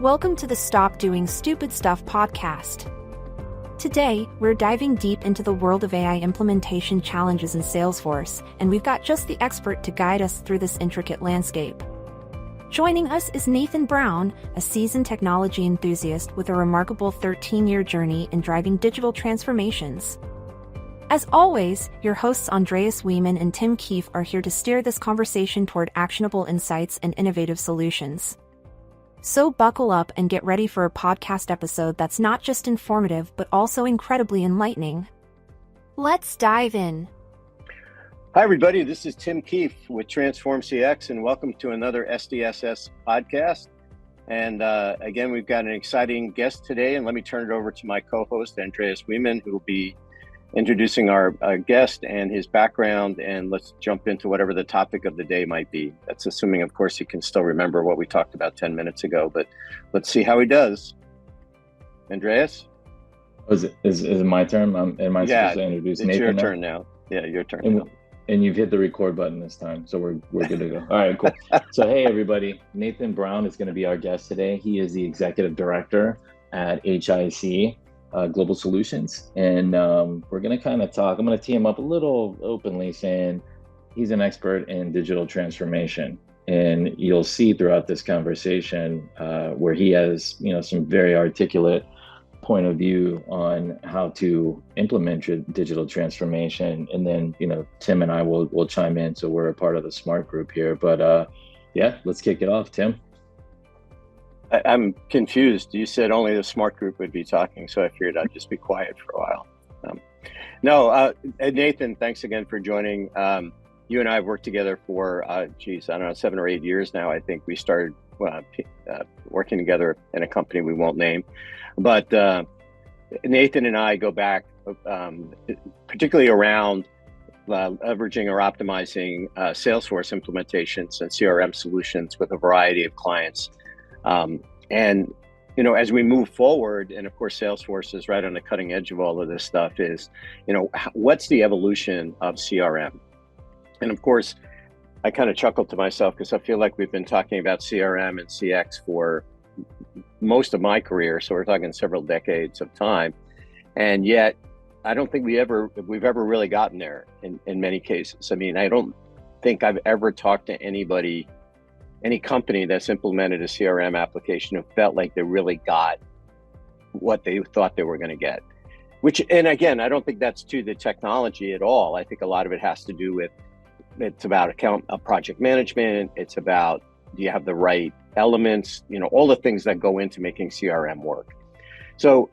Welcome to the Stop Doing Stupid Stuff podcast. Today, we're diving deep into the world of AI implementation challenges in Salesforce, and we've got just the expert to guide us through this intricate landscape. Joining us is Nathan Brown, a seasoned technology enthusiast with a remarkable 13-year journey in driving digital transformations. As always, your hosts Andreas, Wieman, and Tim Keefe are here to steer this conversation toward actionable insights and innovative solutions. So buckle up and get ready for a podcast episode that's not just informative but also incredibly enlightening. Let's dive in. Hi, everybody. This is Tim Keefe with Transform CX, and welcome to another SDSS podcast. And again, we've got an exciting guest today, and let me turn it over to my co-host, Andreas Wieman, who will be introducing our guest and his background, and let's jump into whatever the topic of the day might be. That's assuming, of course, he can still remember what we talked about 10 minutes ago, but let's see how he does. Andreas? Is it my turn? Am I supposed to introduce Nathan? It's your turn now. Yeah, your turn now. And you've hit the record button this time, so we're good to go. All right, cool. So hey, everybody. Nathan Brown is going to be our guest today. He is the executive director at HIC Global Solutions, and we're going to kind of talk. I'm going to tee him up a little openly, saying he's an expert in digital transformation, and you'll see throughout this conversation where he has, some very articulate point of view on how to implement digital transformation. And then, Tim and I will chime in. So we're a part of the SMART group here, but let's kick it off. Tim. I'm confused. You said only the SMART group would be talking, so I figured I'd just be quiet for a while. Nathan, thanks again for joining. You and I have worked together for, 7 or 8 years now. I think we started working together in a company we won't name. But Nathan and I go back, particularly around leveraging or optimizing Salesforce implementations and CRM solutions with a variety of clients. As we move forward, and of course, Salesforce is right on the cutting edge of all of this stuff, is, what's the evolution of CRM? And of course, I kind of chuckled to myself because I feel like we've been talking about CRM and CX for most of my career. So we're talking several decades of time. And yet I don't think we've ever really gotten there in many cases. I mean, I don't think I've ever talked to any company that's implemented a CRM application who felt like they really got what they thought they were going to get. And again, I don't think that's to the technology at all. I think a lot of it has to do with, it's about project management. It's about, do you have the right elements, all the things that go into making CRM work. So,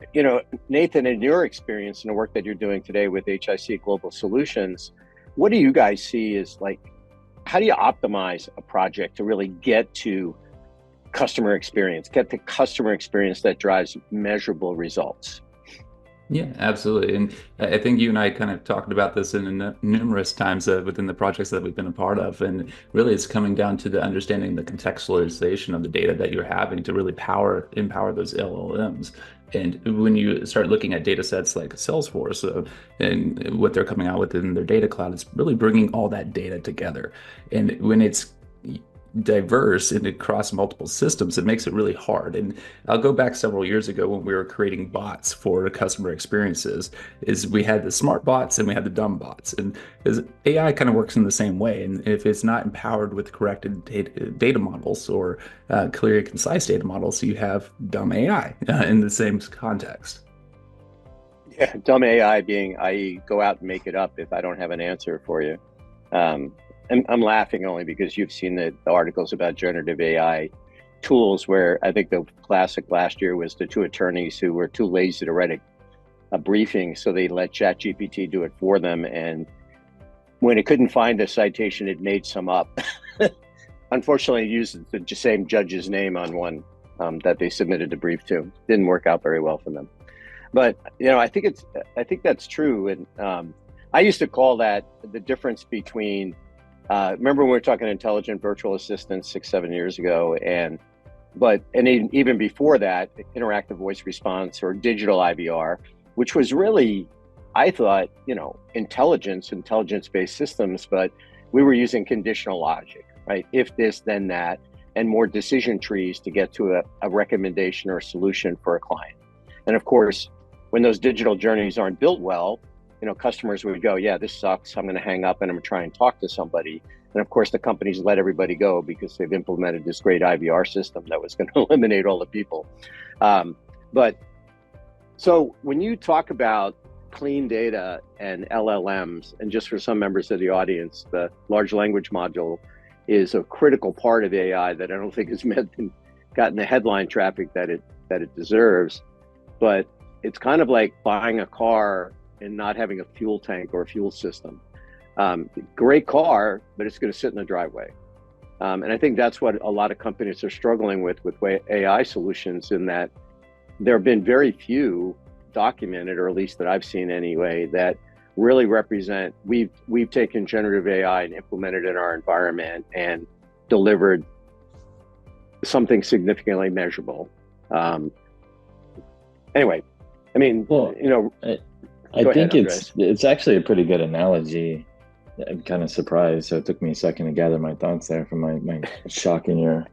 Nathan, in your experience and the work that you're doing today with HIC Global Solutions, what do you guys see as how do you optimize a project to really get to customer experience, get the customer experience that drives measurable results? Yeah, absolutely. And I think you and I kind of talked about this in numerous times within the projects that we've been a part of. And really it's coming down to the understanding the contextualization of the data that you're having to really empower those LLMs. And when you start looking at data sets like Salesforce and what they're coming out with in their data cloud, it's really bringing all that data together. And when it's diverse and across multiple systems, it makes it really hard. And I'll go back several years ago when we were creating bots for customer experiences, is we had the smart bots and we had the dumb bots. And AI kind of works in the same way. And if it's not empowered with corrected data models or clear and concise data models, you have dumb AI in the same context. Yeah, dumb AI being, i.e., go out and make it up if I don't have an answer for you. And I'm laughing only because you've seen the articles about generative AI tools, where I think the classic last year was the two attorneys who were too lazy to write a briefing, so they let ChatGPT do it for them. And when it couldn't find a citation, it made some up. Unfortunately, it used the same judge's name on one that they submitted the brief to. Didn't work out very well for them. But I think that's true. And I used to call that the difference between. Remember when we were talking intelligent virtual assistants 6-7 years ago, and even before that, interactive voice response or digital IVR, which was really, I thought, intelligence-based systems, but we were using conditional logic. right? If this, then that, and more decision trees to get to a recommendation or a solution for a client. And of course, when those digital journeys aren't built well, customers would go, yeah, this sucks. I'm going to hang up and I'm going to try and talk to somebody. And of course, the companies let everybody go because they've implemented this great IVR system that was going to eliminate all the people. But so when you talk about clean data and LLMs, and just for some members of the audience, the large language module is a critical part of AI that I don't think has gotten the headline traffic that it deserves. But it's kind of like buying a car and not having a fuel tank or a fuel system. Great car, but it's going to sit in the driveway. And I think that's what a lot of companies are struggling with AI solutions, in that there have been very few documented, or at least that I've seen anyway, that really represent, we've taken generative AI and implemented it in our environment and delivered something significantly measurable. Anyway, I mean, I think it's actually a pretty good analogy. I'm kind of surprised, so it took me a second to gather my thoughts there from my shock in your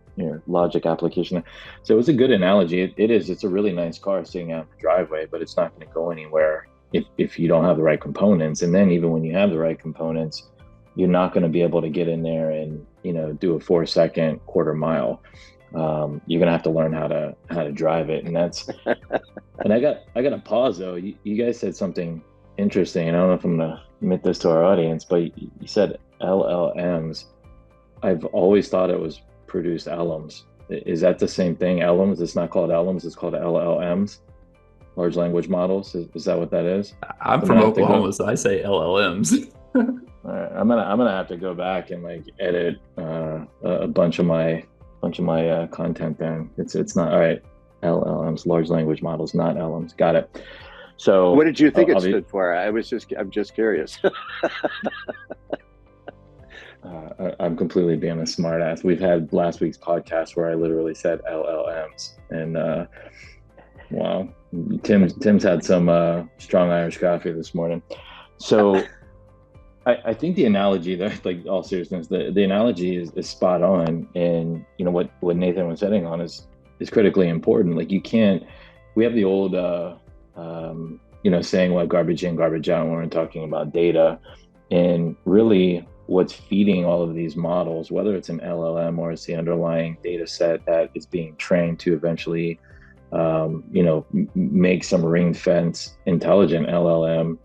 logic application. So it was a good analogy. It's a really nice car sitting out in the driveway, but it's not going to go anywhere if you don't have the right components. And then even when you have the right components, you're not going to be able to get in there and do a 4-second quarter mile. You're gonna have to learn how to drive it, and that's. And I got to pause though. You guys said something interesting, and I don't know if I'm gonna admit this to our audience, but you said LLMs. I've always thought it was produced LLMs. Is that the same thing? LLMs? It's not called LLMs. It's called LLMs. Large language models. Is that what that is? I'm from Oklahoma, so I say LLMs. All right, I'm gonna have to go back and edit a bunch of my content then. It's not all right. LLMs, large language models, not LLMs. Got it. So what did you think it stood for? I'm just curious. I'm completely being a smart ass. We've had last week's podcast where I literally said LLMs, and wow, Tim's had some strong Irish coffee this morning. So I think the analogy there, all seriousness, the analogy is spot on, and what Nathan was hitting on is critically important. We have the old saying, what garbage in, garbage out, when we're talking about data, and really what's feeding all of these models, whether it's an LLM or it's the underlying data set that is being trained to eventually make some ring fence intelligent LLM.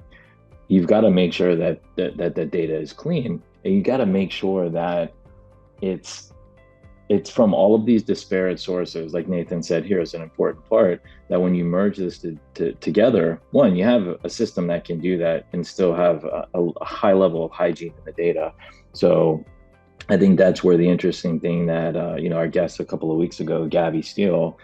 You've got to make sure that the data is clean, and you got to make sure that it's from all of these disparate sources. Like Nathan said, here is an important part, that when you merge this together, one, you have a system that can do that and still have a high level of hygiene in the data. So I think that's where the interesting thing that our guest a couple of weeks ago, Gabby Steele,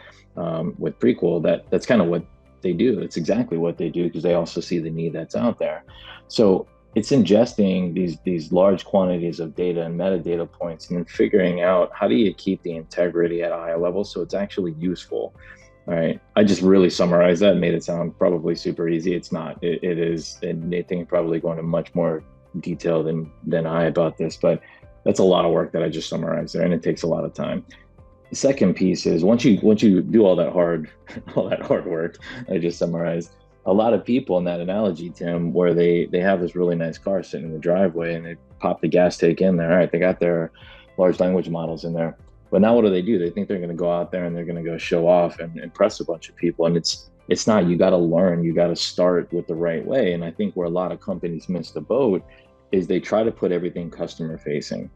with Prequel, that's kind of what they do. It's exactly what they do, because they also see the need that's out there. So it's ingesting these large quantities of data and metadata points, and then figuring out how do you keep the integrity at a high level so it's actually useful. All right, I just really summarized that and made it sound probably super easy. It's not. It is, and Nathan can probably go into much more detail than I about this, but that's a lot of work that I just summarized there, and it takes a lot of time. The second piece is once you do all that hard work I just summarized, a lot of people in that analogy, Tim, where they have this really nice car sitting in the driveway and they pop the gas tank in there. All right, they got their large language models in there. But now what do? They think they're going to go out there and they're going to go show off and impress a bunch of people. And it's not. You got to learn. You got to start with the right way. And I think where a lot of companies miss the boat is they try to put everything customer facing.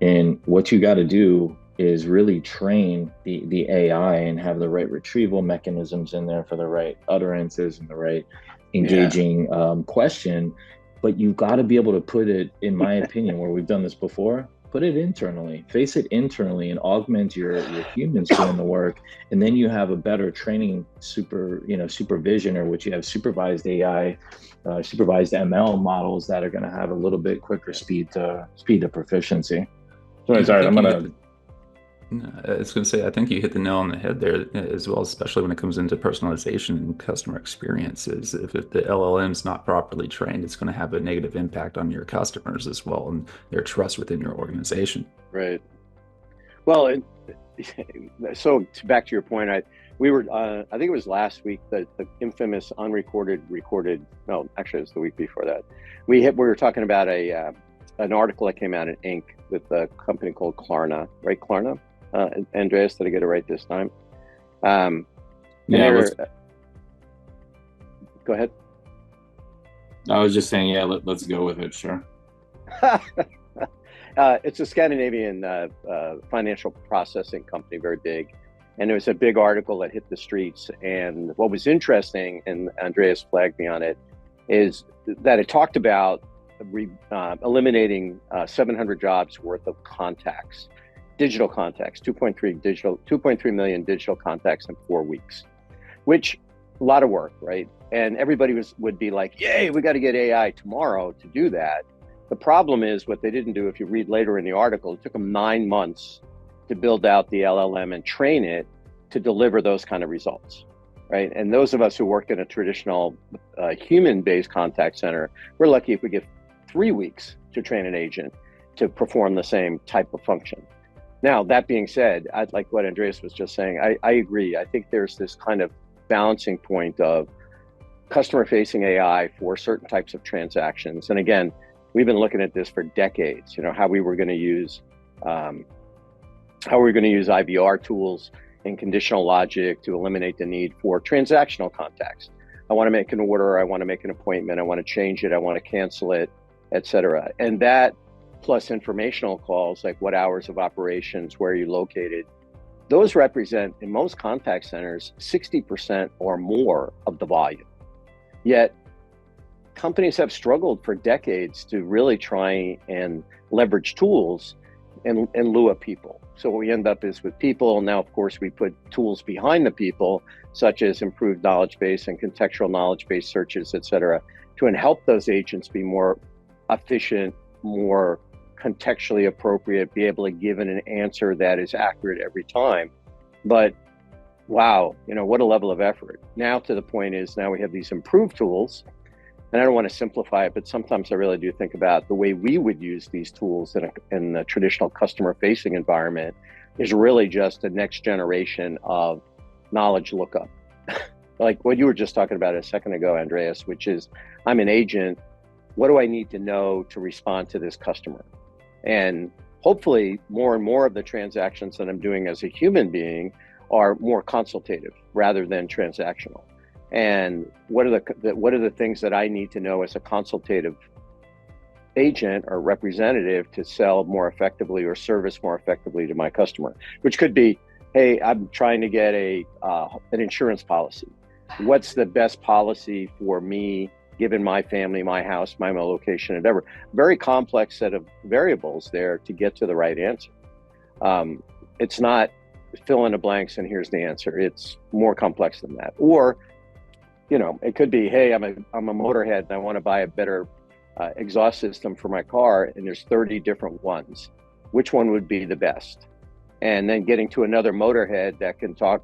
And what you got to do is really train the AI and have the right retrieval mechanisms in there for the right utterances and the right engaging question. But you've got to be able to put it, in my opinion, where we've done this before, put it internally, face it internally, and augment your humans doing the work. And then you have a better training supervision, or which you have supervised AI, supervised ML models that are going to have a little bit quicker speed to proficiency. Sorry, I'm gonna. I was going to say, I think you hit the nail on the head there as well, especially when it comes into personalization and customer experiences. If the LLM's not properly trained, it's going to have a negative impact on your customers as well and their trust within your organization. Right. Well, so back to your point, I think it was last week, the infamous recorded. No, actually, it was the week before that. We were talking about an article that came out in Inc. with a company called Klarna, right? Klarna. Andreas, did I get it right this time? Yeah. Go ahead. I was just saying, yeah, let's go with it. Sure. It's a Scandinavian financial processing company, very big. And there was a big article that hit the streets. And what was interesting, and Andreas flagged me on it, is that it talked about eliminating 700 jobs worth of contacts. Digital contacts, 2.3 million digital contacts in 4 weeks, which a lot of work, right? And everybody would be like, yay, we got to get AI tomorrow to do that. The problem is what they didn't do. If you read later in the article, it took them 9 months to build out the LLM and train it to deliver those kind of results, right? And those of us who work in a traditional human-based contact center, we're lucky if we get 3 weeks to train an agent to perform the same type of function. Now, that being said, I'd like what Andreas was just saying. I agree. I think there's this kind of balancing point of customer-facing AI for certain types of transactions. And again, we've been looking at this for decades. How we were going to use IVR tools and conditional logic to eliminate the need for transactional contacts. I want to make an order. I want to make an appointment. I want to change it. I want to cancel it, etc. And that, plus informational calls, like what hours of operations, where are you located, those represent, in most contact centers, 60% or more of the volume. Yet, companies have struggled for decades to really try and leverage tools in lieu of people. So what we end up is with people, now of course we put tools behind the people, such as improved knowledge base and contextual knowledge base searches, et cetera, to help those agents be more efficient, more contextually appropriate, be able to give an answer that is accurate every time. But wow, what a level of effort. Now to the point is, now we have these improved tools, and I don't want to simplify it, but sometimes I really do think about the way we would use these tools in the traditional customer-facing environment is really just the next generation of knowledge lookup. Like what you were just talking about a second ago, Andreas, which is, I'm an agent. What do I need to know to respond to this customer? And hopefully more and more of the transactions that I'm doing as a human being are more consultative rather than transactional. And what are the things that I need to know as a consultative agent or representative to sell more effectively or service more effectively to my customer? Which could be, hey, I'm trying to get an insurance policy. What's the best policy for me, given my family, my house, my location, and whatever? Very complex set of variables there to get to the right answer. It's not fill in the blanks and here's the answer. It's more complex than that. Or, it could be, hey, I'm a motorhead and I want to buy a better exhaust system for my car, and there's 30 different ones. Which one would be the best? And then getting to another motorhead that can talk,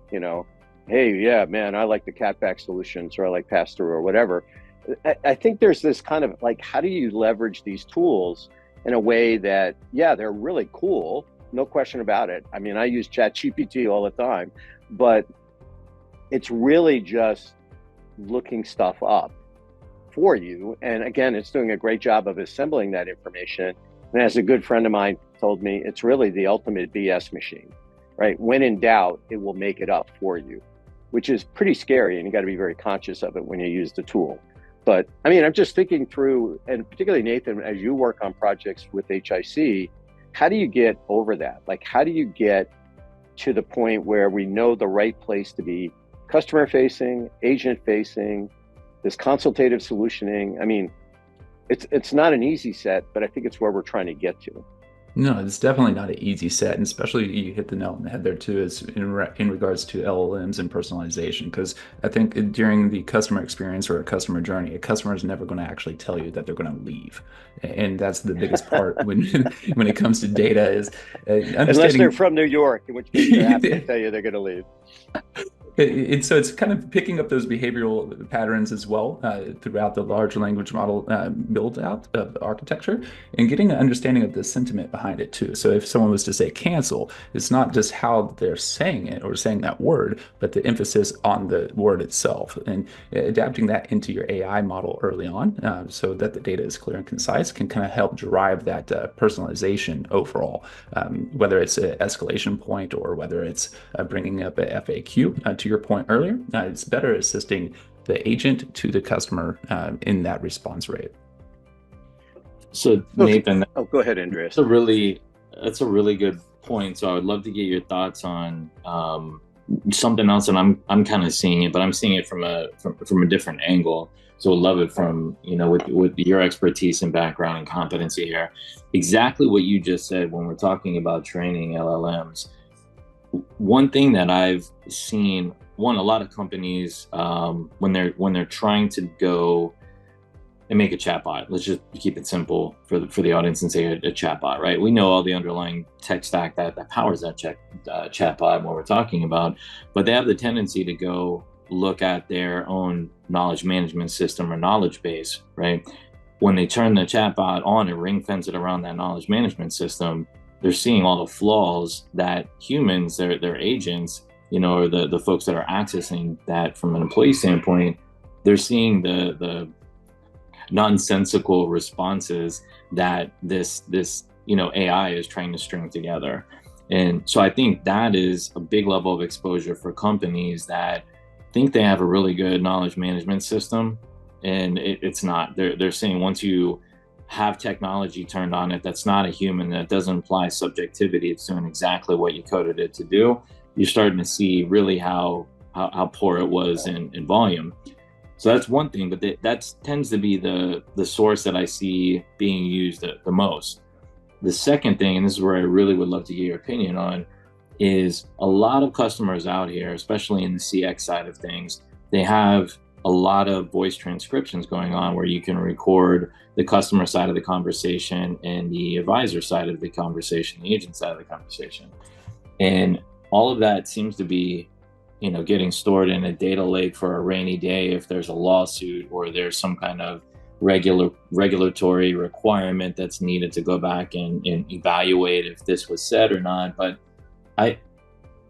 hey, yeah, man, I like the catback solutions, or I like pass-through or whatever. I think there's this kind of like, how do you leverage these tools in a way that, yeah, they're really cool, no question about it. I mean, I use ChatGPT all the time, but it's really just looking stuff up for you. And again, it's doing a great job of assembling that information. And as a good friend of mine told me, it's really the ultimate BS machine, right? When in doubt, it will make it up for you, which is pretty scary. And you got to be very conscious of it when you use the tool. But I mean, I'm just thinking through, and particularly Nathan, as you work on projects with HIC, how do you get over that? Like, how do you get to the point where we know the right place to be customer facing, agent facing, this consultative solutioning? I mean, it's not an easy set, but I think it's where we're trying to get to. No, it's definitely not an easy set, and especially you hit the nail on the head there too, is in regards to LLMs and personalization. Because I think during the customer experience or a customer journey, a customer is never going to actually tell you that they're going to leave, and that's the biggest part when when it comes to data is Unless they're understanding. from New York, in which case they're happy to tell you they're going to leave. So it's kind of picking up those behavioral patterns as well throughout the large language model build out of architecture and getting an understanding of the sentiment behind it too. So if someone was to say cancel, it's not just how they're saying it or saying that word, but the emphasis on the word itself and adapting that into your AI model early on so that the data is clear and concise can kind of help drive that personalization overall, whether it's an escalation point or whether it's bringing up a FAQ to your point earlier, it's better assisting the agent to the customer in that response rate. So Nathan, oh, go ahead, Andreas. That's a really good point. So I would love to get your thoughts on something else, and I'm kind of seeing it, but I'm seeing it from a different angle. So I'd love it from, with your expertise and background and competency here. Exactly what you just said when we're talking about training LLMs. One thing that I've seen, a lot of companies, when they're trying to go and make a chatbot, let's just keep it simple for the audience and say a chatbot, right? We know all the underlying tech stack that powers that chatbot, what we're talking about, but they have the tendency to go look at their own knowledge management system or knowledge base, right? When they turn the chatbot on and ring fence it around that knowledge management system, they're seeing all the flaws that humans, their agents, or the folks that are accessing that from an employee standpoint, they're seeing the nonsensical responses that this AI is trying to string together. And so I think that is a big level of exposure for companies that think they have a really good knowledge management system, and it's not. They're saying once you have technology turned on it that's not a human, that doesn't imply subjectivity, it's doing exactly what you coded it to do, you're starting to see really how poor it was in volume. So that's one thing, but that tends to be the source that I see being used the most. The second thing, and this is where I really would love to get your opinion on, is a lot of customers out here, especially in the CX side of things, they have a lot of voice transcriptions going on where you can record the customer side of the conversation and the advisor side of the conversation, the agent side of the conversation. And all of that seems to be, getting stored in a data lake for a rainy day if there's a lawsuit or there's some kind of regulatory requirement that's needed to go back and evaluate if this was said or not. But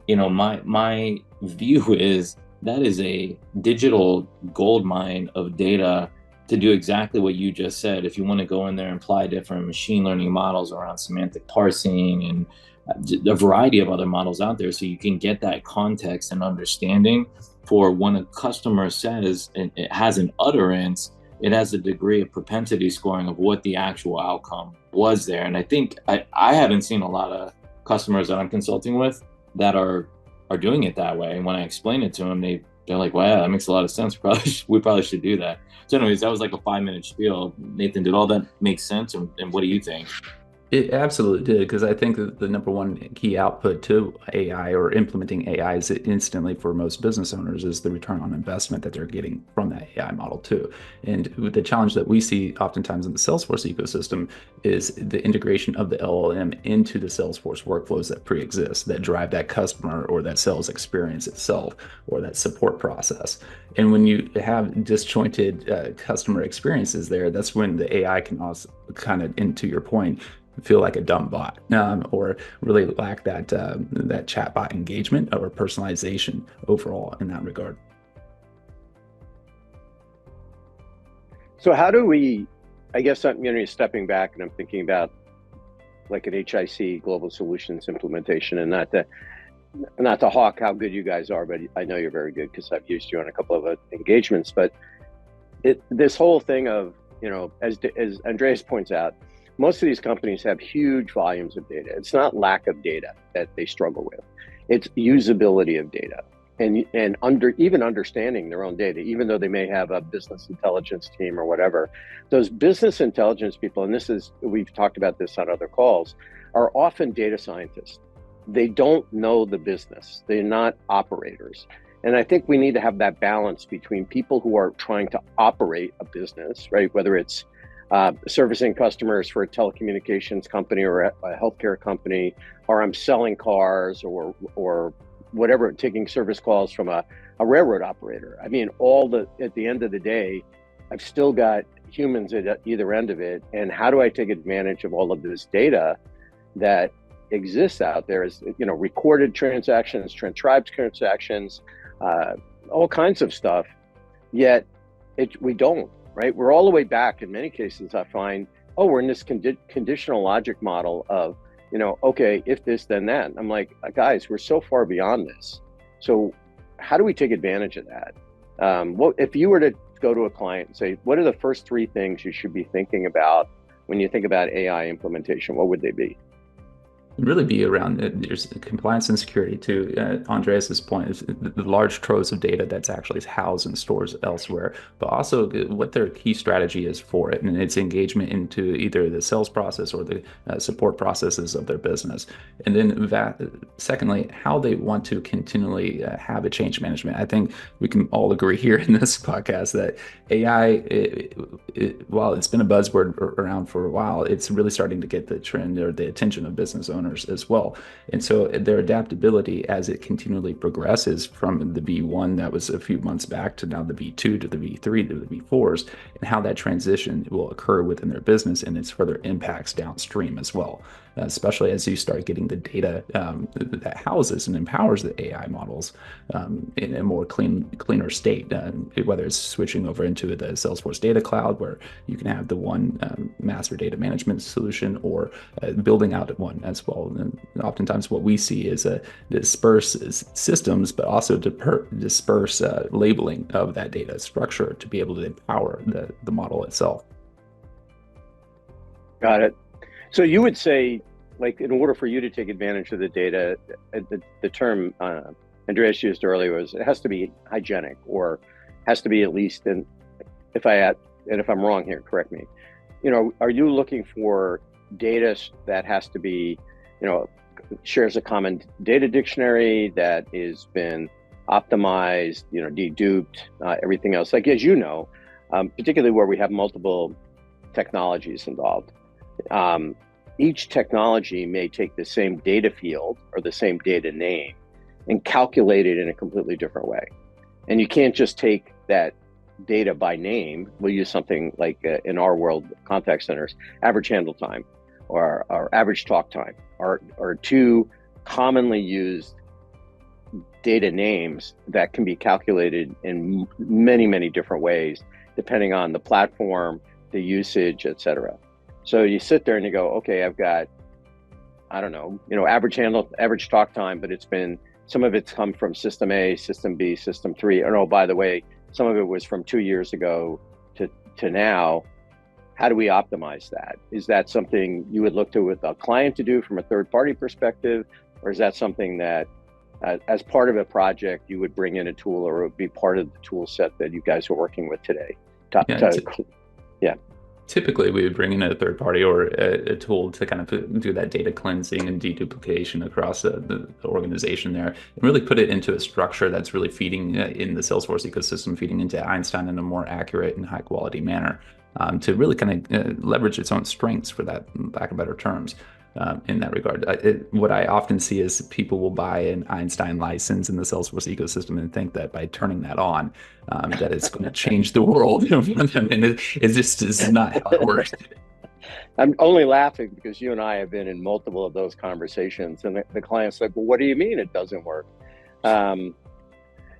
my view is that is a digital gold mine of data to do exactly what you just said. If you want to go in there and apply different machine learning models around semantic parsing and a variety of other models out there, so you can get that context and understanding for when a customer says and it has an utterance, it has a degree of propensity scoring of what the actual outcome was there. And I think I haven't seen a lot of customers that I'm consulting with that are doing it that way. And when I explain it to them, they're like, wow, that makes a lot of sense. We probably should do that. So anyways, that was like a 5-minute spiel. Nathan, did all that make sense? And what do you think? It absolutely did, because I think that the number one key output to AI or implementing AI is instantly for most business owners is the return on investment that they're getting from that AI model too. And the challenge that we see oftentimes in the Salesforce ecosystem is the integration of the LLM into the Salesforce workflows that pre-exist, that drive that customer or that sales experience itself or that support process. And when you have disjointed customer experiences there, that's when the AI can also kind of, into your point, feel like a dumb bot or really lack that chatbot engagement or personalization overall in that regard. So how do we, I guess I'm stepping back and I'm thinking about like an HIC Global Solutions implementation, and not to hawk how good you guys are, but I know you're very good because I've used you on a couple of engagements. But this whole thing of, as Andreas points out, most of these companies have huge volumes of data. It's not lack of data that they struggle with. It's usability of data and even understanding their own data, even though they may have a business intelligence team or whatever. Those business intelligence people, and we've talked about this on other calls, are often data scientists. They don't know the business. They're not operators. And I think we need to have that balance between people who are trying to operate a business, right? Whether it's servicing customers for a telecommunications company or a healthcare company, or I'm selling cars or whatever, taking service calls from a railroad operator. I mean, at the end of the day, I've still got humans at either end of it. And how do I take advantage of all of this data that exists out there? Is, recorded transactions, transcribed transactions, all kinds of stuff. Yet we don't, right? We're all the way back in many cases. I find, we're in this conditional logic model of, okay, if this, then that. I'm like, guys, we're so far beyond this. So how do we take advantage of that? If you were to go to a client and say, what are the first three things you should be thinking about when you think about AI implementation? What would they be? Really be around there's compliance and security to Andreas's point, is the large troves of data that's actually housed in stores elsewhere, but also what their key strategy is for it and its engagement into either the sales process or the support processes of their business. And then secondly, how they want to continually have a change management. I think we can all agree here in this podcast that AI, while it's been a buzzword around for a while, it's really starting to get the trend or the attention of business owners as well. And so their adaptability as it continually progresses from the V1 that was a few months back to now the V2 to the V3 to the V4s, and how that transition will occur within their business and its further impacts downstream as well. Especially as you start getting the data that houses and empowers the AI models in a more cleaner state, whether it's switching over into the Salesforce Data Cloud, where you can have the one master data management solution, or building out one as well. And oftentimes what we see is disperse systems, but also disperse labeling of that data structure to be able to empower the model itself. Got it. So you would say, like, in order for you to take advantage of the data, the term Andreas used earlier was, it has to be hygienic, or has to be at least, and if I'm wrong here, correct me. Are you looking for data that has to be, shares a common data dictionary that has been optimized, deduped, everything else? Like, as you know, particularly where we have multiple technologies involved. Each technology may take the same data field or the same data name and calculate it in a completely different way. And you can't just take that data by name. We'll use something like, in our world, contact centers, average handle time or average talk time are two commonly used data names that can be calculated in many, many different ways, depending on the platform, the usage, et cetera. So you sit there and you go, okay, I've got, I don't know, average handle, average talk time, but some of it's come from system A, system B, system 3. Oh, by the way, some of it was from 2 years ago to now. How do we optimize that? Is that something you would look to with a client to do from a third party perspective? Or is that something that as part of a project, you would bring in a tool, or it would be part of the tool set that you guys are working with today? Typically, we would bring in a third party or a tool to kind of do that data cleansing and deduplication across the organization there, and really put it into a structure that's really feeding in the Salesforce ecosystem, feeding into Einstein in a more accurate and high quality manner, to really kind of leverage its own strengths, for that lack of better terms. In that regard, what I often see is people will buy an Einstein license in the Salesforce ecosystem and think that by turning that on, that it's going to change the world. And it just is not how it works. I'm only laughing because you and I have been in multiple of those conversations, and the client's like, well, what do you mean it doesn't work? No,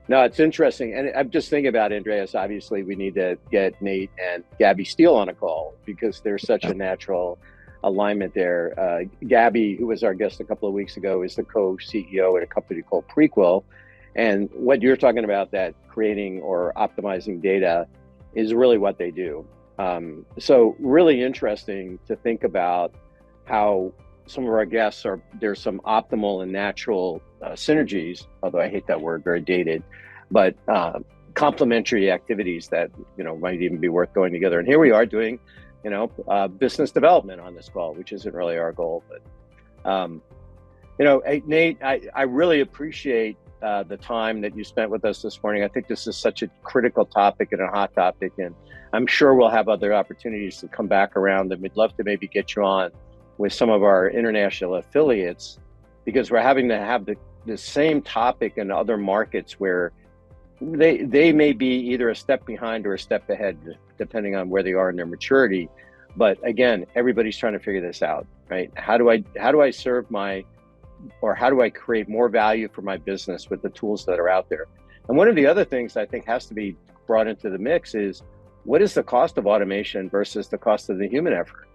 it's interesting. And I'm just thinking about, Andreas, obviously we need to get Nate and Gabby Steele on a call, because there's such a natural alignment there. Gabby, who was our guest a couple of weeks ago, is the co-CEO at a company called Prequel. And what you're talking about, that creating or optimizing data, is really what they do. So really interesting to think about how some of our guests there's some optimal and natural synergies, although I hate that word, very dated, but complementary activities that, might even be worth going together. And here we are doing business development on this call, which isn't really our goal, but Hey, Nate, I really appreciate the time that you spent with us this morning. I think this is such a critical topic and a hot topic, and I'm sure we'll have other opportunities to come back around, and we'd love to maybe get you on with some of our international affiliates, because we're having to have the same topic in other markets where they may be either a step behind or a step ahead, depending on where they are in their maturity. But again, everybody's trying to figure this out, right? How do I serve how do I create more value for my business with the tools that are out there? And one of the other things I think has to be brought into the mix is, what is the cost of automation versus the cost of the human effort?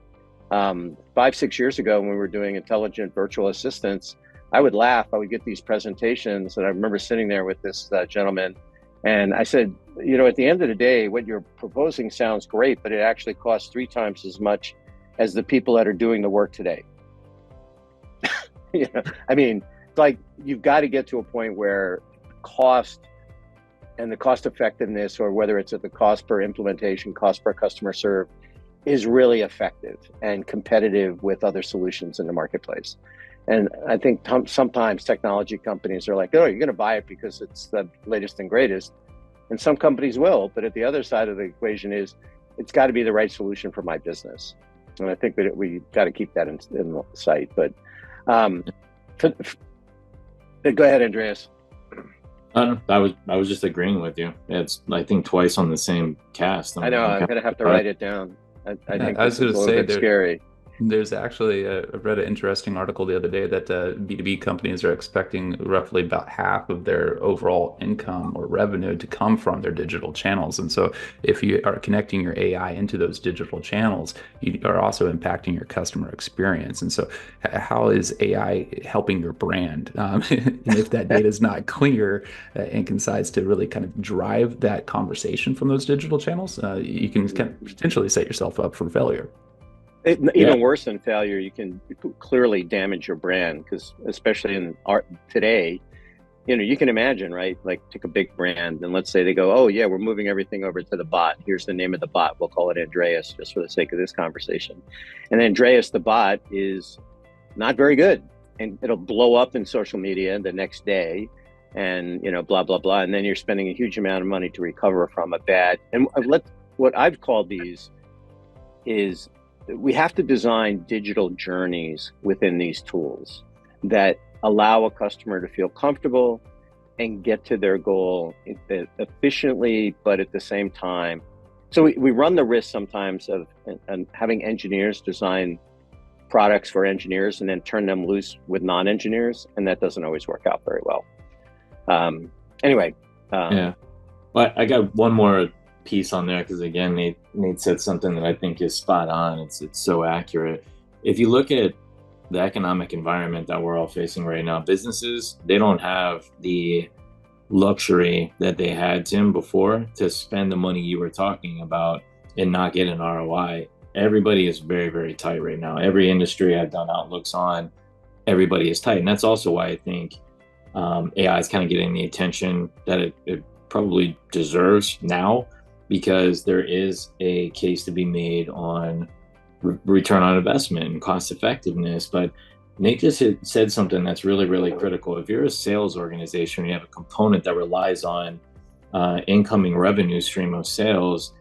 5-6 years ago, when we were doing intelligent virtual assistants, I would laugh. I would get these presentations, and I remember sitting there with this gentleman, and I said, at the end of the day, what you're proposing sounds great, but it actually costs 3 times as much as the people that are doing the work today. I mean, it's like, you've got to get to a point where cost and the cost effectiveness, or whether it's at the cost per implementation, cost per customer serve, is really effective and competitive with other solutions in the marketplace. And I think sometimes technology companies are like, oh, you're going to buy it because it's the latest and greatest. And some companies will, but at the other side of the equation is, it's got to be the right solution for my business. And I think that we got to keep that in sight. But go ahead, Andreas. I was just agreeing with you. It's, I think, twice on the same cast. I know, I'm going to have to write it down. I think I was going to say, scary. There's actually, I read an interesting article the other day that B2B companies are expecting roughly about half of their overall income or revenue to come from their digital channels. And so if you are connecting your AI into those digital channels, you are also impacting your customer experience. And so how is AI helping your brand? And if that data is not clear and concise to really kind of drive that conversation from those digital channels, you can kind of potentially set yourself up for failure. Even worse than failure, you can clearly damage your brand, because especially in today, you can imagine, right? Like, take a big brand, and let's say they go, oh yeah, we're moving everything over to the bot. Here's the name of the bot. We'll call it Andreas, just for the sake of this conversation. And Andreas, the bot, is not very good, and it'll blow up in social media the next day, and blah blah blah. And then you're spending a huge amount of money to recover from a bad. And what I've called these is, we have to design digital journeys within these tools that allow a customer to feel comfortable and get to their goal efficiently, but at the same time. So we run the risk sometimes of having engineers design products for engineers and then turn them loose with non-engineers, and that doesn't always work out very well. Anyway. Yeah. Well, I got one more piece on there, because again, Nate said something that I think is spot on. It's so accurate. If you look at the economic environment that we're all facing right now, businesses, they don't have the luxury that they had, Tim, before, to spend the money you were talking about and not get an ROI. Everybody is very, very tight right now. Every industry I've done outlooks on, everybody is tight. And that's also why I think AI is kind of getting the attention that it probably deserves now, because there is a case to be made on return on investment and cost effectiveness. But Nate just said something that's really, really critical. If you're a sales organization, you have a component that relies on incoming revenue stream of sales,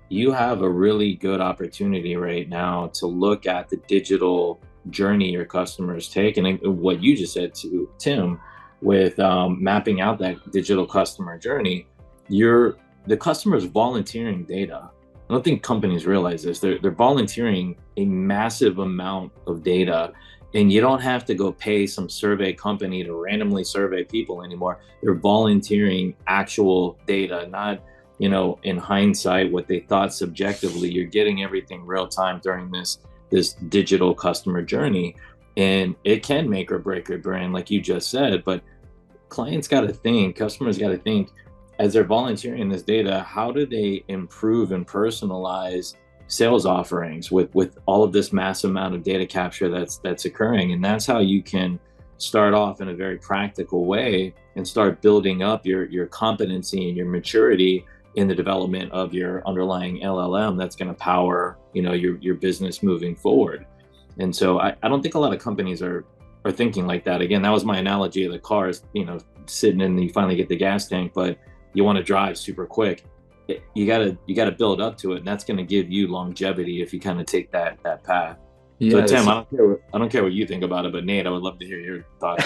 you have a really good opportunity right now to look at the digital journey your customers take. And what you just said to Tim, with mapping out that digital customer journey, the customer's volunteering data. I don't think companies realize this. They're volunteering a massive amount of data, and you don't have to go pay some survey company to randomly survey people anymore. They're volunteering actual data, not, in hindsight, what they thought subjectively. You're getting everything real time during this digital customer journey, and it can make or break your brand, like you just said. But customers got to think, as they're volunteering this data, how do they improve and personalize sales offerings with all of this massive amount of data capture that's occurring? And that's how you can start off in a very practical way and start building up your competency and your maturity in the development of your underlying LLM that's going to power your business moving forward. And so I don't think a lot of companies are are thinking like that. Again, that was my analogy of the car is, sitting in, you finally get the gas tank, but you want to drive super quick. You gotta build up to it, and that's going to give you longevity if you kind of take that path. Yeah, so Tim, I don't care what you think about it, but Nate, I would love to hear your thoughts.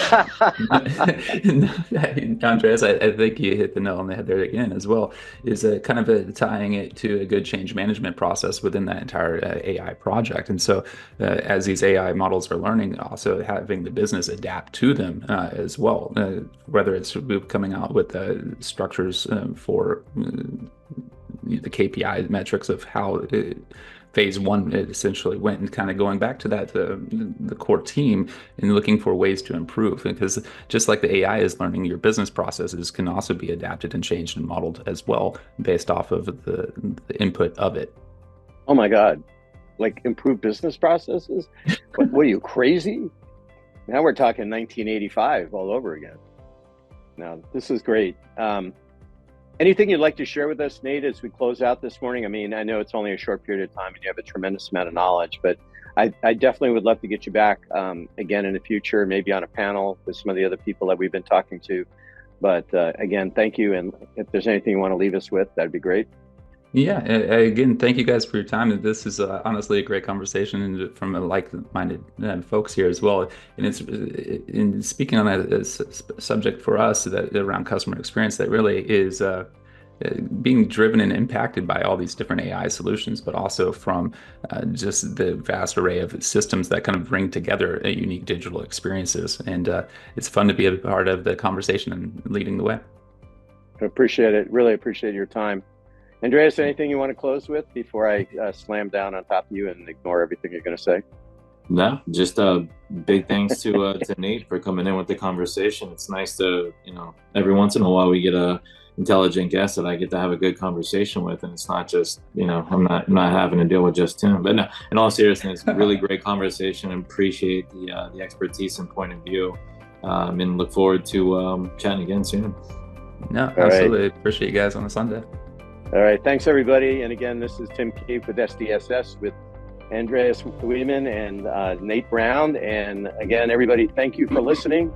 Andreas, I think you hit the nail on the head there again as well, is kind of tying it to a good change management process within that entire AI project. And so as these AI models are learning, also having the business adapt to them as well, whether it's coming out with structures for the KPI metrics of how phase one it essentially went, and kind of going back to that the core team and looking for ways to improve, because just like the AI is learning, your business processes can also be adapted and changed and modeled as well based off of the input of it. Oh my God, like improved business processes? What are you, crazy? Now we're talking 1985 all over again. Now this is great. Anything you'd like to share with us, Nate, as we close out this morning? I mean, I know it's only a short period of time and you have a tremendous amount of knowledge, but I definitely would love to get you back again in the future, maybe on a panel with some of the other people that we've been talking to. But again, thank you. And if there's anything you want to leave us with, that'd be great. Yeah, again, thank you guys for your time. And this is honestly a great conversation from like-minded folks here as well. And it's in speaking on a subject for us that around customer experience that really is being driven and impacted by all these different AI solutions, but also from just the vast array of systems that kind of bring together unique digital experiences. And it's fun to be a part of the conversation and leading the way. I appreciate it. Really appreciate your time. Andreas, anything you want to close with before I slam down on top of you and ignore everything you're going to say? No, just big thanks to Nate for coming in with the conversation. It's nice to, every once in a while we get a intelligent guest that I get to have a good conversation with, and it's not just, I'm not having to deal with just Tim. But no, in all seriousness, really great conversation, and appreciate the expertise and point of view, and look forward to chatting again soon. No, absolutely. Right. Appreciate you guys on a Sunday. All right. Thanks, everybody. And again, this is Tim Keefe with SDSS with Andreas Wieman and Nate Brown. And again, everybody, thank you for listening.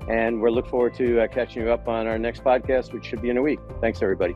And we'll look forward to catching you up on our next podcast, which should be in a week. Thanks, everybody.